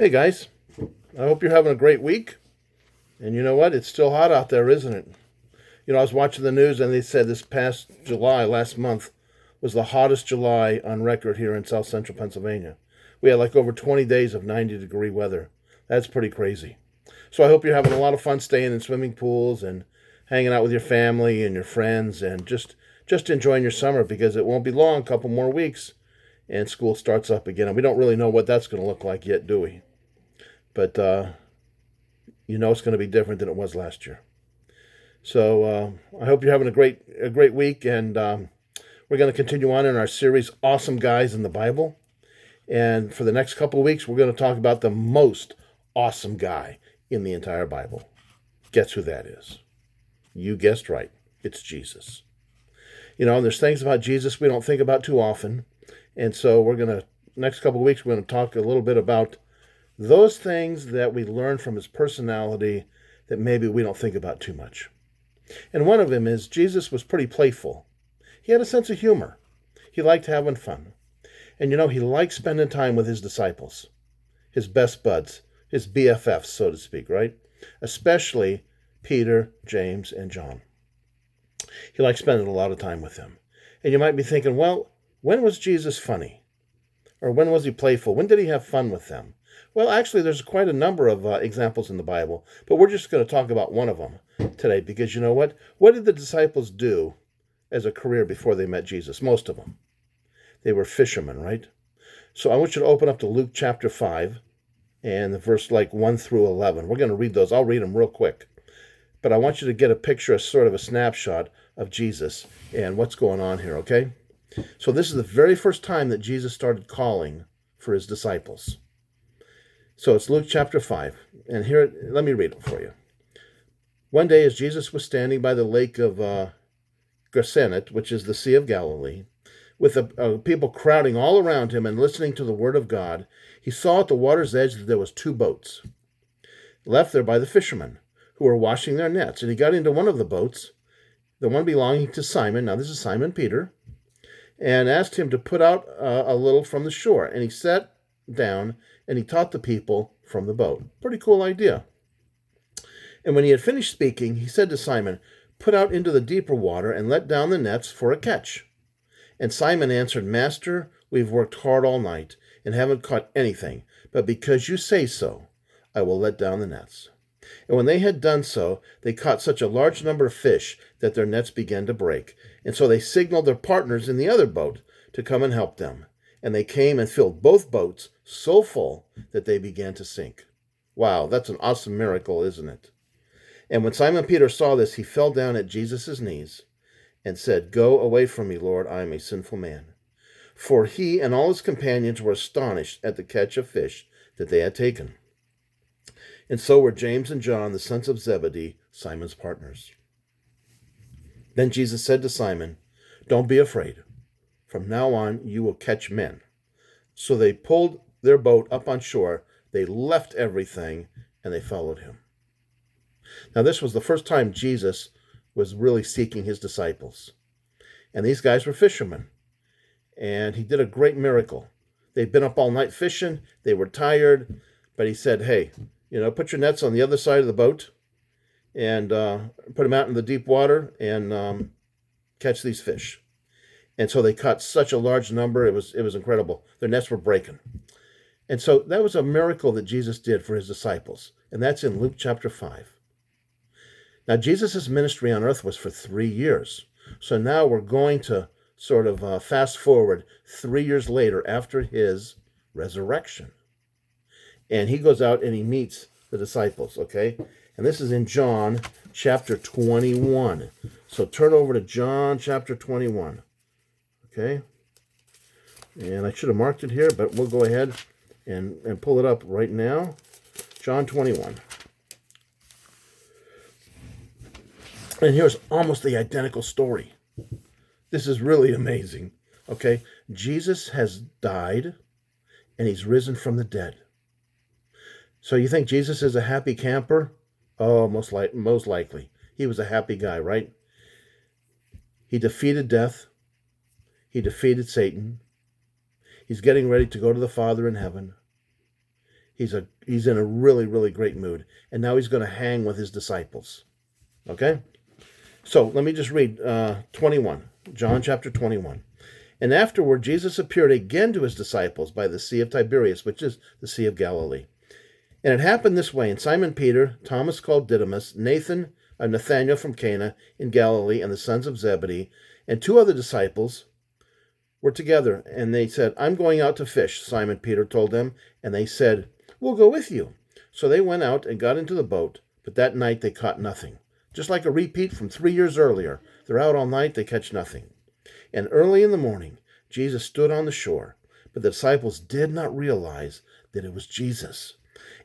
Hey guys, I hope you're having a great week. And you know what? It's still hot out there, isn't it? I was watching the news and they said this past July, last month, was the hottest July on record here in south central Pennsylvania. We had like over 20 days of 90-degree weather. That's pretty crazy. So I hope you're having a lot of fun staying in swimming pools and hanging out with your family and your friends and just enjoying your summer because it won't be long, a couple more weeks, and school starts up again. And we don't really know what that's going to look like yet, do we? But it's going to be different than it was last year. So I hope you're having a great week, and we're going to continue on in our series, Awesome Guys in the Bible. And for the next couple of weeks, we're going to talk about the most awesome guy in the entire Bible. Guess who that is? You guessed right. It's Jesus. There's things about Jesus we don't think about too often. And so next couple of weeks, we're going to talk a little bit about those things that we learn from his personality that maybe we don't think about too much. And one of them is Jesus was pretty playful. He had a sense of humor. He liked having fun. And he liked spending time with his disciples, his best buds, his BFFs, so to speak, right? Especially Peter, James, and John. He liked spending a lot of time with them. And you might be thinking, well, when was Jesus funny? Or when was he playful? When did he have fun with them? Well, actually, there's quite a number of examples in the Bible, but we're just going to talk about one of them today because you know what? What did the disciples do as a career before they met Jesus? Most of them. They were fishermen, right? So I want you to open up to Luke chapter 5 and the verse 1 through 11. We're going to read those. I'll read them real quick. But I want you to get a picture, sort of a snapshot of Jesus and what's going on here, okay? So this is the very first time that Jesus started calling for his disciples. So it's Luke chapter 5, and here, let me read it for you. One day as Jesus was standing by the lake of Gennesaret, which is the Sea of Galilee, with the people crowding all around him and listening to the word of God, he saw at the water's edge that there was 2 boats, left there by the fishermen, who were washing their nets. And he got into one of the boats, the one belonging to Simon, now this is Simon Peter, and asked him to put out a little from the shore. And he sat down and he taught the people from the boat. Pretty cool idea. And when he had finished speaking, he said to Simon, "Put out into the deeper water and let down the nets for a catch." And Simon answered, "Master, we've worked hard all night and haven't caught anything, but because you say so, I will let down the nets." And when they had done so, they caught such a large number of fish that their nets began to break. And so they signaled their partners in the other boat to come and help them. And they came and filled both boats so full that they began to sink. Wow, that's an awesome miracle, isn't it? And when Simon Peter saw this, he fell down at Jesus' knees and said, "Go away from me, Lord, I am a sinful man." For he and all his companions were astonished at the catch of fish that they had taken. And so were James and John, the sons of Zebedee, Simon's partners. Then Jesus said to Simon, "Don't be afraid. From now on, you will catch men." So they pulled their boat up on shore. They left everything and they followed him. Now, this was the first time Jesus was really seeking his disciples. And these guys were fishermen. And he did a great miracle. They'd been up all night fishing. They were tired. But he said, "Hey, put your nets on the other side of the boat and put them out in the deep water and catch these fish." And so they caught such a large number. It was incredible. Their nets were breaking. And so that was a miracle that Jesus did for his disciples. And that's in Luke chapter 5. Now, Jesus' ministry on earth was for 3 years. So now we're going to sort of fast forward 3 years later after his resurrection. And he goes out and he meets the disciples, okay? And this is in John chapter 21. So turn over to John chapter 21. Okay, and I should have marked it here, but we'll go ahead and pull it up right now. John 21. And here's almost the identical story. This is really amazing. Okay, Jesus has died and he's risen from the dead. So you think Jesus is a happy camper? Oh, most likely. He was a happy guy, right? He defeated death. He defeated Satan. He's getting ready to go to the Father in heaven. He's in a really, really great mood. And now he's going to hang with his disciples. Okay? So let me just read 21, John chapter 21. And afterward, Jesus appeared again to his disciples by the Sea of Tiberias, which is the Sea of Galilee. And it happened this way. And Simon Peter, Thomas called Didymus, Nathanael from Cana in Galilee, and the sons of Zebedee, and two other disciples were together. And they said, I'm going out to fish, Simon Peter told them. And they said, we'll go with you. So they went out and got into the boat, but that night they caught nothing. Just like a repeat from 3 years earlier. They're out all night, they catch nothing. And early in the morning, Jesus stood on the shore, but the disciples did not realize that it was Jesus.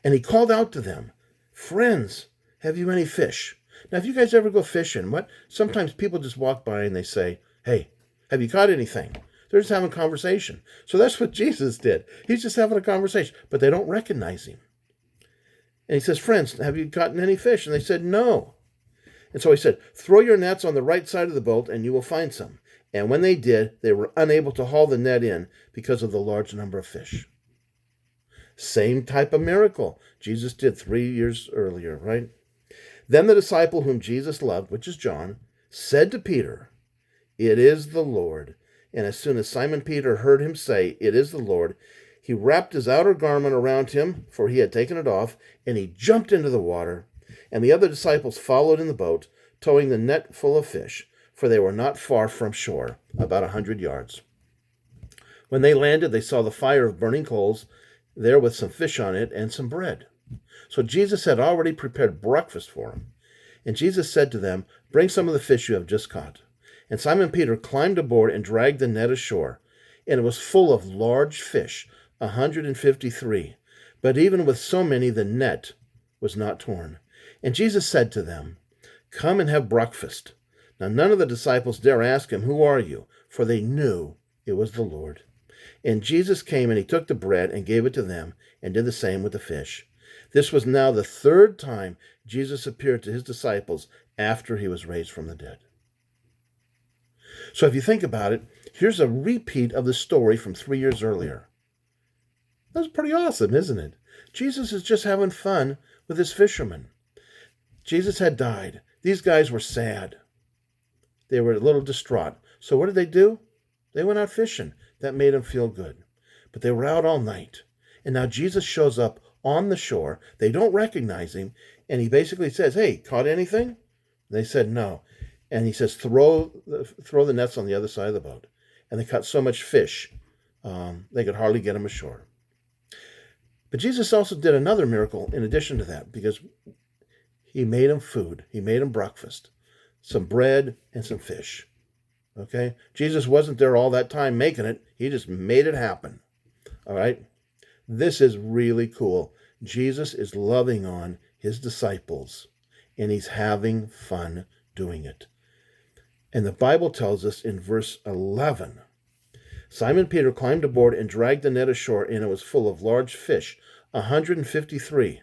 And he called out to them, friends, have you any fish? Now, if you guys ever go fishing, sometimes people just walk by and they say, hey, have you caught anything? They're just having a conversation. So that's what Jesus did. He's just having a conversation, but they don't recognize him. And he says, friends, have you gotten any fish? And they said, no. And so he said, throw your nets on the right side of the boat and you will find some. And when they did, they were unable to haul the net in because of the large number of fish. Same type of miracle Jesus did 3 years earlier, right? Then the disciple whom Jesus loved, which is John, said to Peter, it is the Lord. And as soon as Simon Peter heard him say, it is the Lord, he wrapped his outer garment around him, for he had taken it off, and he jumped into the water. And the other disciples followed in the boat, towing the net full of fish, for they were not far from shore, about 100 yards. When they landed, they saw the fire of burning coals there with some fish on it and some bread. So Jesus had already prepared breakfast for them. And Jesus said to them, bring some of the fish you have just caught. And Simon Peter climbed aboard and dragged the net ashore, and it was full of large fish, 153. But even with so many, the net was not torn. And Jesus said to them, come and have breakfast. Now none of the disciples dare ask him, who are you? For they knew it was the Lord. And Jesus came and he took the bread and gave it to them, and did the same with the fish. This was now the third time Jesus appeared to his disciples after he was raised from the dead. So if you think about it, here's a repeat of the story from 3 years earlier. That's pretty awesome, isn't it? Jesus is just having fun with his fishermen. Jesus had died. These guys were sad. They were a little distraught. So what did they do? They went out fishing. That made them feel good. But they were out all night. And now Jesus shows up on the shore. They don't recognize him. And he basically says, hey, caught anything? They said no. And he says, throw the nets on the other side of the boat. And they caught so much fish, they could hardly get them ashore. But Jesus also did another miracle in addition to that, because he made them food. He made them breakfast, some bread and some fish. Okay? Jesus wasn't there all that time making it. He just made it happen. All right? This is really cool. Jesus is loving on his disciples, and he's having fun doing it. And the Bible tells us in verse 11, Simon Peter climbed aboard and dragged the net ashore, and it was full of large fish, 153.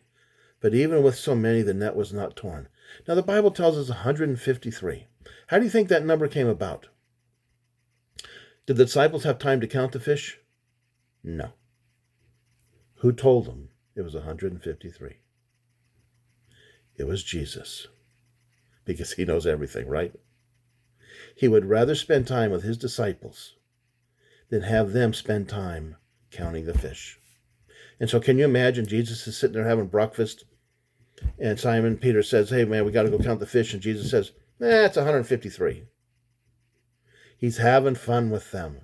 But even with so many, the net was not torn. Now the Bible tells us 153. How do you think that number came about? Did the disciples have time to count the fish? No. Who told them it was 153? It was Jesus. Because he knows everything, right? He would rather spend time with his disciples than have them spend time counting the fish. And so can you imagine Jesus is sitting there having breakfast, and Simon Peter says, hey man, we got to go count the fish. And Jesus says, it's 153. He's having fun with them.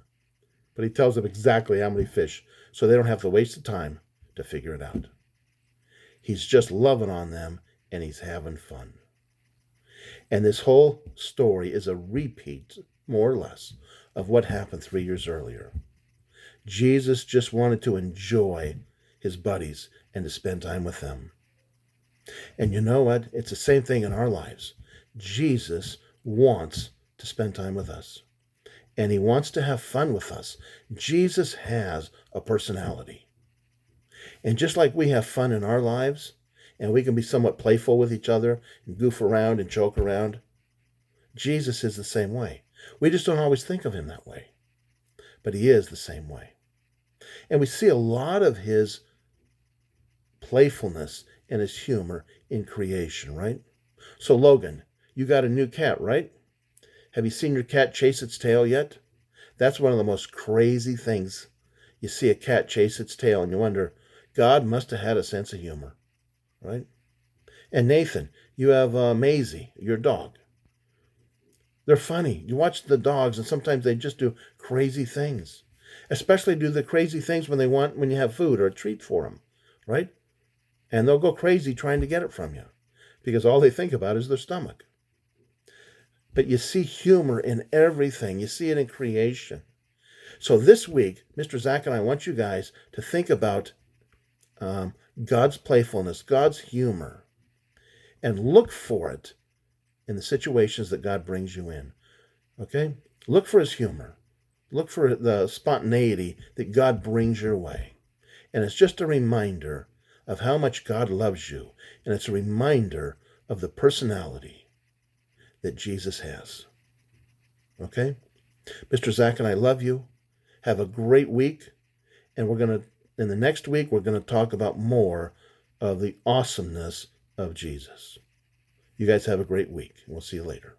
But he tells them exactly how many fish, so they don't have to waste the time to figure it out. He's just loving on them, and he's having fun. And this whole story is a repeat, more or less, of what happened 3 years earlier. Jesus just wanted to enjoy his buddies and to spend time with them. And you know what? It's the same thing in our lives. Jesus wants to spend time with us. And he wants to have fun with us. Jesus has a personality. And just like we have fun in our lives, and we can be somewhat playful with each other and goof around and joke around, Jesus is the same way. We just don't always think of him that way. But he is the same way. And we see a lot of his playfulness and his humor in creation, right? So Logan, you got a new cat, right? Have you seen your cat chase its tail yet? That's one of the most crazy things. You see a cat chase its tail and you wonder, God must have had a sense of humor, right? And Nathan, you have Maisie, your dog. They're funny. You watch the dogs and sometimes they just do crazy things. Especially do the crazy things when you have food or a treat for them, right? And they'll go crazy trying to get it from you because all they think about is their stomach. But you see humor in everything. You see it in creation. So this week, Mr. Zach and I want you guys to think about God's playfulness, God's humor, and look for it in the situations that God brings you in. Okay? Look for his humor. Look for the spontaneity that God brings your way. And it's just a reminder of how much God loves you. And it's a reminder of the personality that Jesus has. Okay? Mr. Zach and I love you. Have a great week. And in the next week, we're going to talk about more of the awesomeness of Jesus. You guys have a great week. We'll see you later.